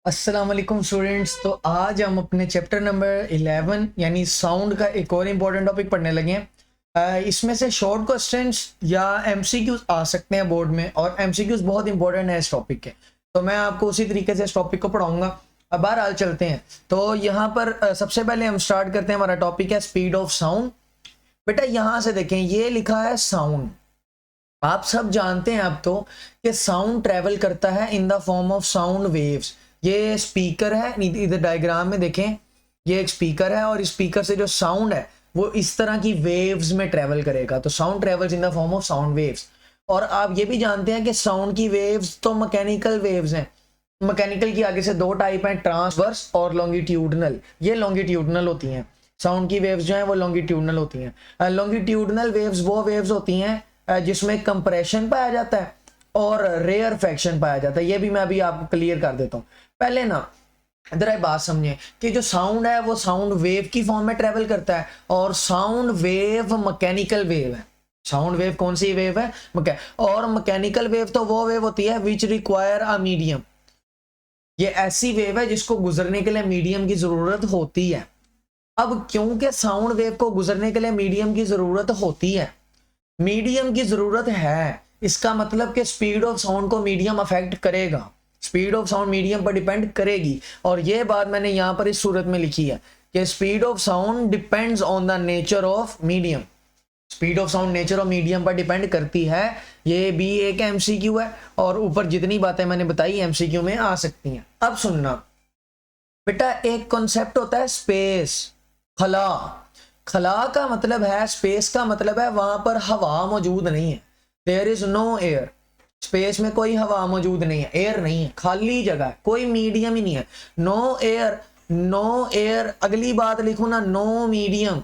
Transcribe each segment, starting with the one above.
अस्सलाम वालेकुम स्टूडेंट्स। तो आज हम अपने चैप्टर नंबर 11 यानी साउंड का एक और इम्पोर्टेंट टॉपिक पढ़ने लगे हैं। इसमें से शॉर्ट क्वेश्चंस या एमसीक्यूज आ सकते हैं बोर्ड में, और एमसीक्यूज बहुत इंपॉर्टेंट है इस टॉपिक के। तो मैं आपको उसी तरीके से इस टॉपिक को पढ़ाऊंगा। अब बहरहाल चलते हैं। तो यहाँ पर सबसे पहले हम स्टार्ट करते हैं। हमारा टॉपिक है स्पीड ऑफ साउंड। बेटा यहाँ से देखें, ये लिखा है साउंड। आप सब जानते हैं अब तो कि साउंड ट्रेवल करता है in the form of sound waves. ये स्पीकर है, इधर डायग्राम में देखें, ये एक स्पीकर है और स्पीकर से जो साउंड है वो इस तरह की वेव्स में ट्रेवल करेगा। तो sound travels in the form of sound waves. और आप ये भी जानते हैं कि साउंड की वेव्स तो मैकेनिकल वेव्स हैं। मैकेनिकल की आगे से दो टाइप हैं, ट्रांसवर्स और लॉन्गिट्यूडनल। ये लॉन्गिट्यूडनल होती हैं। साउंड की वेव्स जो हैं वो लॉन्गिट्यूडनल होती हैं। लॉन्गिट्यूडनल वेव्स वो वेव्स होती हैं जिसमें कंप्रेशन पाया जाता है और रेयर फ्रैक्शन पाया जाता है। ये भी मैं अभी आपको क्लियर कर देता हूँ। पहले ना इधर एक बात समझें कि जो साउंड है वो साउंड वेव की फॉर्म में ट्रेवल करता है, और साउंड वेव मैकेनिकल वेव है। साउंड वेव कौन सी वेव है? और मैकेनिकल वेव तो वो वेव होती है विच रिक्वायर अ मीडियम। ये ऐसी वेव है जिसको गुजरने के लिए मीडियम की जरूरत होती है। अब क्योंकि साउंड वेव को गुजरने के लिए मीडियम की जरूरत होती है, मीडियम की जरूरत है, इसका मतलब कि स्पीड ऑफ साउंड को मीडियम अफेक्ट करेगा। स्पीड ऑफ साउंड मीडियम पर डिपेंड करेगी। और ये बात मैंने यहां पर इस सूरत में लिखी है कि speed of sound depends on the nature of medium. Speed of sound nature of medium पर डिपेंड करती है। ये भी एक एमसीक्यू है, और ऊपर जितनी बातें मैंने बताई एमसीक्यू में आ सकती हैं। अब सुनना बेटा, एक कॉन्सेप्ट होता है स्पेस, खला। खला का मतलब है, स्पेस का मतलब है वहां पर हवा मौजूद नहीं है। There is no air. Space में कोई हवा मौजूद नहीं है, एयर नहीं है, खाली जगह है, कोई मीडियम ही नहीं है। No air, no air. अगली बात लिखो ना, नो मीडियम।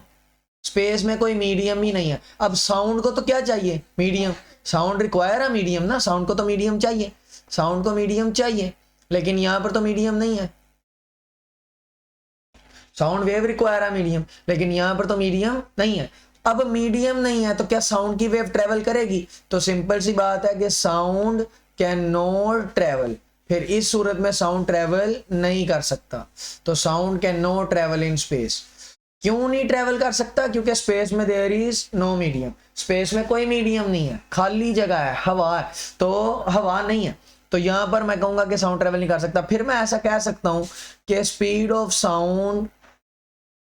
स्पेस में कोई मीडियम ही नहीं है। अब साउंड को तो क्या चाहिए? मीडियम। साउंड रिक्वायर है मीडियम ना, साउंड को तो मीडियम चाहिए, साउंड को मीडियम चाहिए। लेकिन यहां पर तो मीडियम नहीं है। साउंड वेव रिक्वायर है मीडियम, लेकिन यहां पर तो मीडियम नहीं है। अब मीडियम नहीं है तो क्या साउंड की वेव ट्रेवल करेगी? तो सिंपल सी बात है कि साउंड कैन नॉट ट्रेवल। फिर इस सूरत में साउंड ट्रेवल नहीं कर सकता। तो sound can not travel in space. क्यों नहीं ट्रेवल कर सकता? क्योंकि स्पेस में there is no medium. Space में कोई मीडियम नहीं है, खाली जगह है, हवा है, तो हवा नहीं है। तो यहां पर मैं कहूंगा कि साउंड ट्रेवल नहीं कर सकता। फिर मैं ऐसा कह सकता हूं कि speed of sound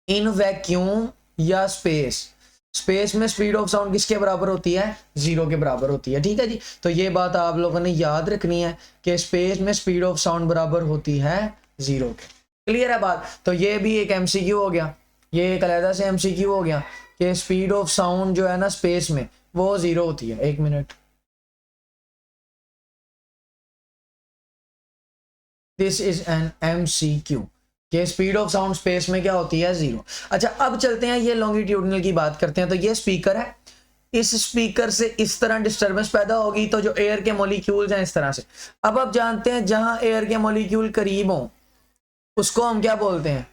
in vacuum या स्पेस, स्पेस में स्पीड ऑफ साउंड किसके बराबर होती है? जीरो के बराबर होती है। ठीक है जी। तो ये बात आप लोगों ने याद रखनी है कि स्पेस में स्पीड ऑफ साउंड बराबर होती है जीरो के। क्लियर है बात? तो ये भी एक एमसीक्यू हो गया, ये एक अलग से एमसीक्यू हो गया कि स्पीड ऑफ साउंड जो है ना स्पेस में वो जीरो होती है। एक minute, this is an MCQ कि स्पीड ऑफ साउंड स्पेस में क्या होती है? जीरो। अच्छा, अब चलते हैं, ये लॉन्गिट्यूडनल की बात करते हैं। तो ये स्पीकर है, इस स्पीकर से इस तरह डिस्टरबेंस पैदा होगी तो जो एयर के मॉलिक्यूल्स हैं इस तरह से। अब आप जानते हैं जहां एयर के मॉलिक्यूल करीब हो उसको हम क्या बोलते हैं?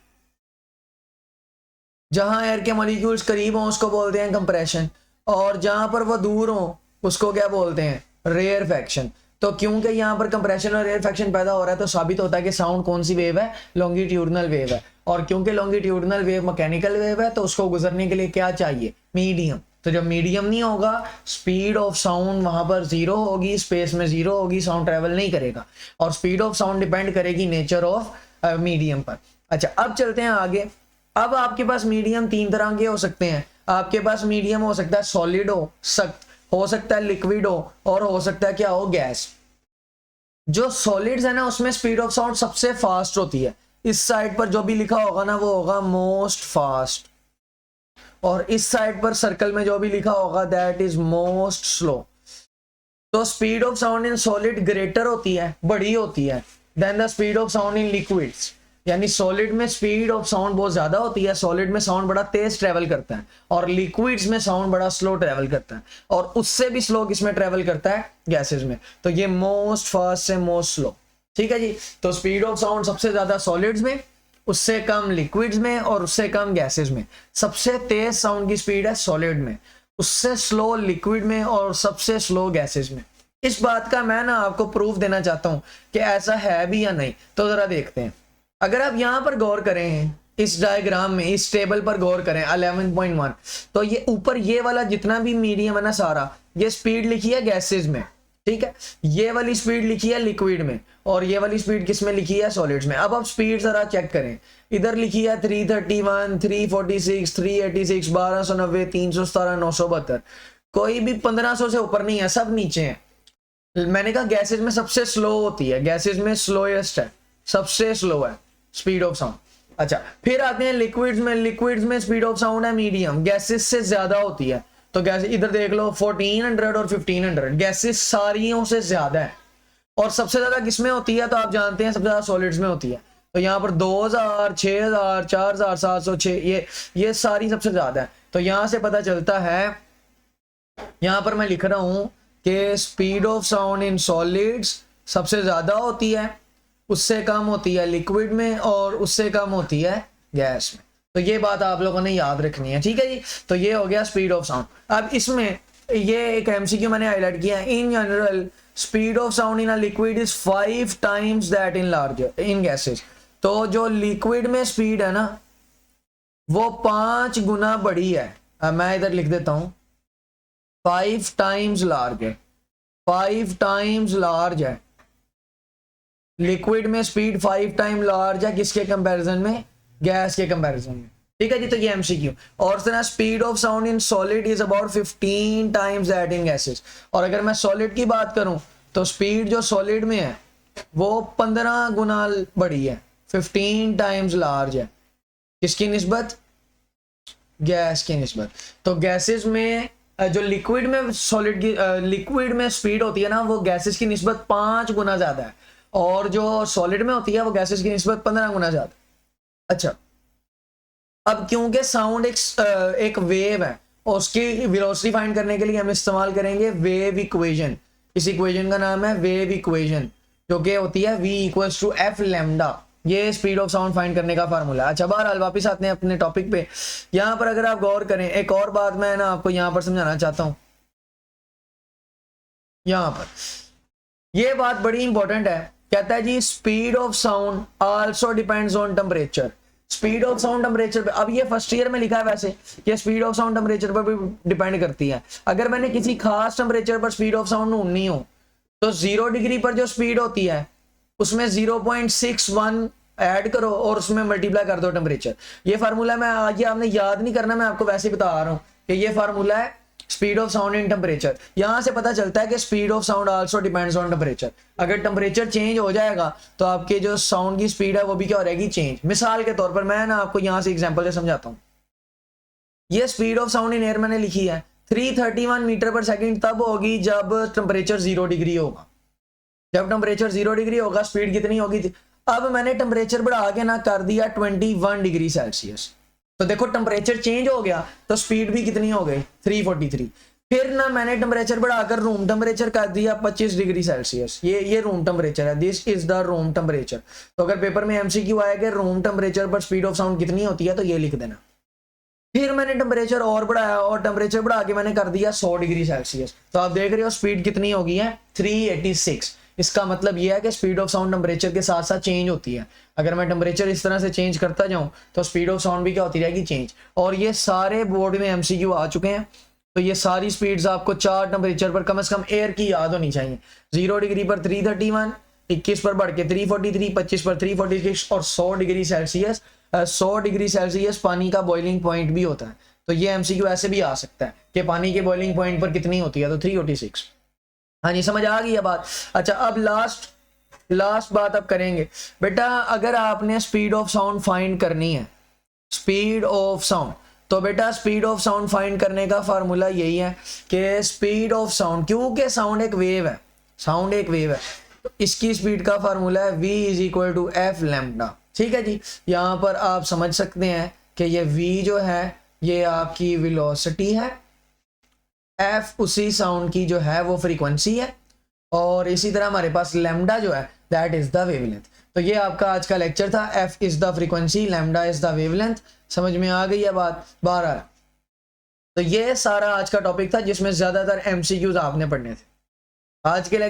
जहां एयर के मॉलिक्यूल्स करीब हो उसको बोलते हैं कंप्रेशन, और जहां पर वो दूर हो उसको क्या बोलते हैं? Rarefaction. तो क्योंकि यहाँ पर कंप्रेशन और रेयर फ्रैक्शन पैदा हो रहा है तो साबित होता है कि साउंड कौन सी वेव है? लॉन्गिट्यूडनल वेव है। और क्योंकि लॉन्गिट्यूडनल वेव मैकेनिकल वेव है तो उसको गुजरने के लिए क्या चाहिए? मीडियम। तो जब मीडियम नहीं होगा, स्पीड ऑफ साउंड वहां पर जीरो होगी, स्पेस में जीरो होगी, साउंड ट्रेवल नहीं करेगा। और स्पीड ऑफ साउंड डिपेंड करेगी नेचर ऑफ मीडियम पर। अच्छा, अब चलते हैं आगे। अब आपके पास मीडियम तीन तरह के हो सकते हैं। आपके पास मीडियम हो सकता है सॉलिड हो सकता है लिक्विड और हो सकता है क्या हो? गैस। जो सॉलिड्स है ना उसमें स्पीड ऑफ साउंड सबसे फास्ट होती है। इस साइड पर जो भी लिखा होगा ना वो होगा मोस्ट फास्ट, और इस साइड पर सर्कल में जो भी लिखा होगा दैट इज मोस्ट स्लो। तो speed of sound in solid greater होती है, बड़ी होती है then the speed of sound in liquids. यानी सॉलिड में स्पीड ऑफ साउंड बहुत ज्यादा होती है, सॉलिड में साउंड बड़ा तेज ट्रेवल करता है, और लिक्विड्स में साउंड बड़ा स्लो ट्रेवल करता है, और उससे भी स्लो किसमें ट्रेवल करता है? गैसेस में। तो ये मोस्ट फास्ट से मोस्ट स्लो। ठीक है जी। तो स्पीड ऑफ साउंड सबसे ज्यादा सॉलिड्स में, उससे कम लिक्विड्स में, और उससे कम गैसेस में। सबसे तेज साउंड की स्पीड है सॉलिड में, उससे स्लो लिक्विड में, और सबसे स्लो गैसेस में। इस बात का मैं ना आपको प्रूफ देना चाहता हूं कि ऐसा है भी या नहीं। तो जरा देखते हैं। अगर आप यहां पर गौर करें, इस डायग्राम में इस टेबल पर गौर करें 11.1, तो ये ऊपर ये वाला जितना भी मीडियम है ना सारा, ये स्पीड लिखी है गैसेस में, ठीक है। ये वाली स्पीड लिखी है लिक्विड में, और ये वाली स्पीड किस में लिखी है, सॉलिड्स में। अब आप स्पीड जरा चेक करें, इधर लिखी है 331, 346, 386, 1290, 317, 972। कोई भी 1500 से ऊपर नहीं है, सब नीचे है। मैंने कहा गैसेस में सबसे स्लो होती है, गैसेस में स्लोएस्ट है, सबसे स्लो है स्पीड ऑफ साउंड। अच्छा, फिर आते हैं लिक्विड्स में। लिक्विड्स में स्पीड ऑफ साउंड है मीडियम, गैसेस से ज्यादा होती है। तो गैस इधर देख लो 1400 और 1500, गैसेस सारियों से ज्यादा है। और सबसे ज्यादा किसमें होती है, तो आप जानते हैं सबसे ज्यादा सॉलिड्स में होती है। तो यहाँ पर 2000, 6000, 4706, ये सारी सबसे ज्यादा है। तो यहां से पता चलता है, यहां पर मैं लिख रहा हूं कि speed of sound in solids सबसे ज्यादा होती है, उससे कम होती है लिक्विड में, और उससे कम होती है गैस में। तो ये बात आप लोगों ने याद रखनी है, ठीक है जी। तो ये हो गया स्पीड ऑफ साउंड। अब इसमें ये एक एमसीक्यू मैंने हाईलाइट किया है। In general speed of sound in a liquid is 5 times that in larger in gases. तो जो लिक्विड में स्पीड है ना, वो 5 गुना बड़ी है। अब मैं इधर लिख देता हूं 5 टाइम्स लार्ज है, 5 टाइम्स लार्ज है लिक्विड में स्पीड, 5 टाइम लार्ज है किसके कंपैरिजन में, गैस के कंपैरिजन में, ठीक है जी। तो ये एमसीक्यू। और speed of sound in solid is about 15 times that in gases. और अगर मैं सॉलिड की बात करूं तो स्पीड जो सॉलिड में है वो 15 गुना बड़ी है, 15 टाइम्स लार्ज है किसकी निस्बत, गैस की निस्बत। तो गैसेस में जो लिक्विड में सॉलिड की लिक्विड में स्पीड होती है ना, वो गैसेस की निस्बत 5 गुना ज्यादा है, और जो सॉलिड में होती है वो गैसेस की निस्बत 15 गुना ज्यादा। अच्छा, अब क्योंकि साउंड एक वेव है, और उसकी वेलोसिटी फाइंड करने के लिए हम इस्तेमाल करेंगे वेव इक्वेशन। इस इक्वेशन का नाम है वेव इक्वेशन, जो कि होती है v equals to f lambda. ये स्पीड ऑफ साउंड फाइंड करने का फार्मूला है। अच्छा, बहरहाल वापस आते हैं अपने टॉपिक पे। यहां पर अगर आप गौर करें, एक और बात मैं ना आपको यहां पर समझाना चाहता हूं। यहां पर ये बात बड़ी इंपॉर्टेंट है, कहता है जी speed of sound also depends on temperature. Speed of sound temperature पे, अब ये फर्स्ट ईयर में लिखा है वैसे कि स्पीड ऑफ साउंड टेम्परेचर पर भी डिपेंड करती है। अगर मैंने किसी खास टेम्परेचर पर स्पीड ऑफ साउंड ढूंढनी हो, तो 0 डिग्री पर जो स्पीड होती है उसमें 0.61 ऐड करो और उसमें मल्टीप्लाई कर दो टेम्परेचर। ये फार्मूला मैं ये आपने याद नहीं करना, मैं आपको वैसे ही बता रहा हूं कि ये फार्मूला है speed of sound in temperature. यहां से पता चलता है कि speed of sound also depends on temperature. अगर टेम्परेचर चेंज हो जाएगा तो आपके जो साउंड की स्पीड है वो भी क्या हो रहेगी, चेंज। मिसाल के तौर पर मैं ना आपको यहां से एग्जांपल से समझाता हूं। ये speed of sound in air मैंने लिखी है 331 मीटर पर सेकंड तब होगी जब टेम्परेचर 0 डिग्री होगा। जब टेम्परेचर 0 डिग्री होगा स्पीड कितनी होगी। अब मैंने टेम्परेचर बढ़ा के ना कर दिया 21 डिग्री सेल्सियस, तो देखो टेम्परेचर चेंज हो गया तो स्पीड भी कितनी हो गई 343। फिर ना मैंने टेम्परेचर बढ़ाकर रूम टेम्परेचर कर दिया 25 डिग्री सेल्सियस। ये रूम टेम्परेचर है, this is the room temperature. तो अगर पेपर में एमसीक्यू आया कि रूम टेम्परेचर पर स्पीड ऑफ साउंड कितनी होती है, तो ये लिख देना। फिर मैंने टेम्परेचर और बढ़ाया, और टेम्परेचर बढ़ा के मैंने कर दिया 100 डिग्री सेल्सियस। तो आप देख रहे हो स्पीड कितनी होगी है 386। इसका मतलब यह है कि स्पीड ऑफ साउंड टेम्परेचर के साथ साथ चेंज होती है। अगर मैं टेम्परेचर इस तरह से चेंज करता जाऊं तो स्पीड ऑफ साउंड भी क्या होती रहेगी, चेंज। और ये सारे बोर्ड में एमसीक्यू आ चुके हैं, तो ये सारी स्पीड्स आपको 4 टेम्परेचर पर कम से कम एयर की याद होनी चाहिए। 0 डिग्री पर 331, 21 पर बढ़ के 343, 25 पर 346, और 100 डिग्री सेल्सियस 100 डिग्री सेल्सियस पानी का बॉइलिंग पॉइंट भी होता है। तो ये एमसीक्यू ऐसे भी आ सकता है कि पानी के बॉइलिंग पॉइंट पर कितनी होती है, तो 346। हाँ जी, समझ आ गई है बात। अच्छा, अब लास्ट बात अब करेंगे बेटा। अगर आपने स्पीड ऑफ साउंड फाइंड करनी है, स्पीड ऑफ साउंड, तो बेटा स्पीड ऑफ साउंड फाइंड करने का फार्मूला यही है कि स्पीड ऑफ साउंड, क्योंकि साउंड एक वेव है, साउंड एक वेव है, तो इसकी स्पीड का फार्मूला है v is equal to f lambda. ठीक है जी, यहाँ पर आप समझ सकते हैं कि ये v जो है ये आपकी वेलोसिटी है, f उसी साउंड की जो है वो फ्रीक्वेंसी है, और इसी तरह हमारे पास लैम्डा जो है दैट इज द वेवलेंथ। तो ये आपका आज का लेक्चर था, f is the frequency, lambda is the wavelength. समझ में आ गई है बात, 12। तो ये सारा आज का टॉपिक था जिसमें ज्यादातर एमसीक्यूज आपने पढ़ने थे। आज के लेक्चर